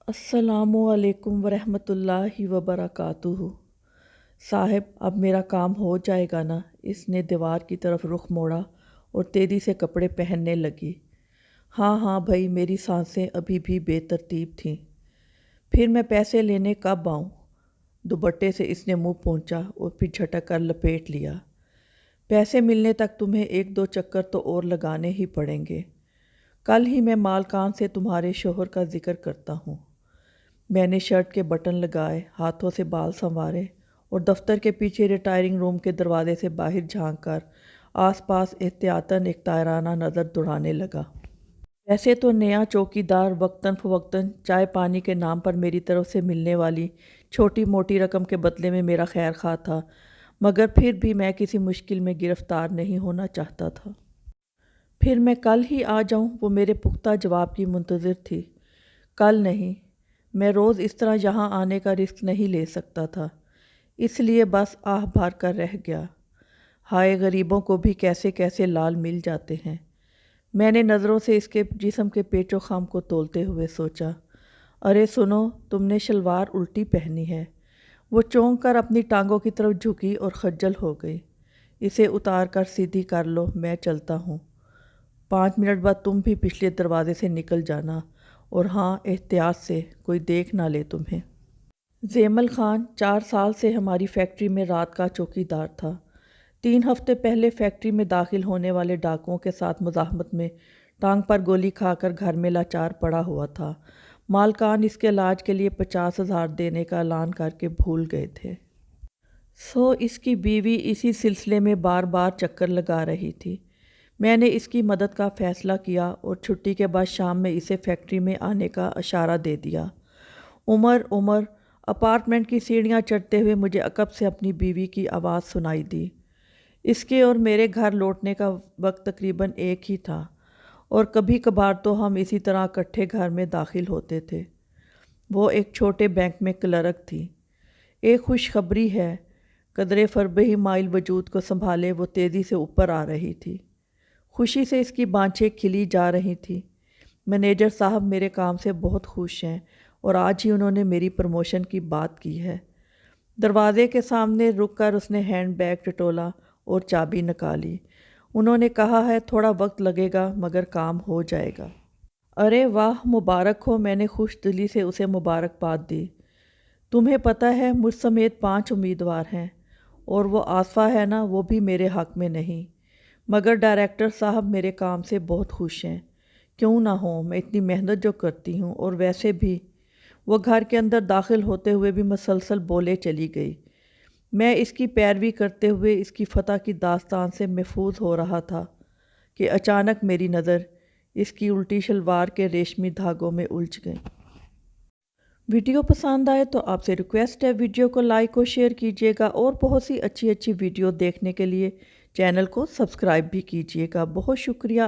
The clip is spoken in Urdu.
السلام علیکم ورحمۃ اللہ وبرکاتہ۔ صاحب اب میرا کام ہو جائے گا نا؟ اس نے دیوار کی طرف رخ موڑا اور تیزی سے کپڑے پہننے لگی۔ ہاں ہاں بھائی، میری سانسیں ابھی بھی بے ترتیب تھیں۔ پھر میں پیسے لینے کب آؤں؟ دوپٹے سے اس نے منہ پونچھا اور پھر جھٹک کر لپیٹ لیا۔ پیسے ملنے تک تمہیں 1-2 چکر تو اور لگانے ہی پڑیں گے۔ کل ہی میں مالکان سے تمہارے شوہر کا ذکر کرتا ہوں۔ میں نے شرٹ کے بٹن لگائے، ہاتھوں سے بال سنوارے اور دفتر کے پیچھے ریٹائرنگ روم کے دروازے سے باہر جھانک کر آس پاس احتیاطاً ایک تائرانہ نظر دوڑانے لگا۔ ویسے تو نیا چوکی دار وقتاً فوقتاً چائے پانی کے نام پر میری طرف سے ملنے والی چھوٹی موٹی رقم کے بدلے میں میرا خیر خواہ تھا، مگر پھر بھی میں کسی مشکل میں گرفتار نہیں ہونا چاہتا تھا۔ پھر میں کل ہی آ جاؤں؟ وہ میرے پختہ جواب کی منتظر تھی۔ کل نہیں، میں روز اس طرح یہاں آنے کا رسک نہیں لے سکتا تھا، اس لیے بس آہ بھر کر رہ گیا۔ ہائے، غریبوں کو بھی کیسے کیسے لال مل جاتے ہیں۔ میں نے نظروں سے اس کے جسم کے پیچ و خم کو تولتے ہوئے سوچا۔ ارے سنو، تم نے شلوار الٹی پہنی ہے۔ وہ چونک کر اپنی ٹانگوں کی طرف جھکی اور خجل ہو گئی۔ اسے اتار کر سیدھی کر لو، میں چلتا ہوں۔ 5 منٹ بعد تم بھی پچھلے دروازے سے نکل جانا، اور ہاں، احتیاط سے، کوئی دیکھ نہ لے تمہیں۔ زیمل خان 4 سال سے ہماری فیکٹری میں رات کا چوکیدار تھا۔ 3 ہفتے پہلے فیکٹری میں داخل ہونے والے ڈاکوؤں کے ساتھ مزاحمت میں ٹانگ پر گولی کھا کر گھر میں لاچار پڑا ہوا تھا۔ مالکان اس کے علاج کے لیے 50,000 دینے کا اعلان کر کے بھول گئے تھے۔ اس کی بیوی اسی سلسلے میں بار بار چکر لگا رہی تھی۔ میں نے اس کی مدد کا فیصلہ کیا اور چھٹی کے بعد شام میں اسے فیکٹری میں آنے کا اشارہ دے دیا۔ عمر اپارٹمنٹ کی سیڑھیاں چڑھتے ہوئے مجھے عقب سے اپنی بیوی کی آواز سنائی دی۔ اس کے اور میرے گھر لوٹنے کا وقت تقریباً ایک ہی تھا، اور کبھی کبھار تو ہم اسی طرح اکٹھے گھر میں داخل ہوتے تھے۔ وہ ایک چھوٹے بینک میں کلرک تھی۔ ایک خوشخبری ہے، قدرے فربہ مائل وجود کو سنبھالے وہ تیزی سے اوپر آ رہی تھی۔ خوشی سے اس کی بانچیں کھلی جا رہی تھیں۔ مینیجر صاحب میرے کام سے بہت خوش ہیں اور آج ہی انہوں نے میری پروموشن کی بات کی ہے۔ دروازے کے سامنے رک کر اس نے ہینڈ بیگ ٹٹولا اور چابی نکالی۔ انہوں نے کہا ہے تھوڑا وقت لگے گا مگر کام ہو جائے گا۔ ارے واہ، مبارک ہو، میں نے خوش دلی سے اسے مبارکباد دی۔ تمہیں پتہ ہے مجھ سمیت 5 امیدوار ہیں، اور وہ آصفہ ہے نا، وہ بھی میرے حق میں نہیں، مگر ڈائریکٹر صاحب میرے کام سے بہت خوش ہیں۔ کیوں نہ ہوں، میں اتنی محنت جو کرتی ہوں، اور ویسے بھی۔ وہ گھر کے اندر داخل ہوتے ہوئے بھی مسلسل بولے چلی گئی۔ میں اس کی پیروی کرتے ہوئے اس کی فتح کی داستان سے محفوظ ہو رہا تھا کہ اچانک میری نظر اس کی الٹی شلوار کے ریشمی دھاگوں میں الجھ گئی۔ ویڈیو پسند آئے تو آپ سے ریکویسٹ ہے ویڈیو کو لائک اور شیئر کیجیے گا، اور بہت سی اچھی ویڈیو دیکھنے کے لیے چینل کو سبسکرائب بھی کیجیے گا۔ بہت شکریہ۔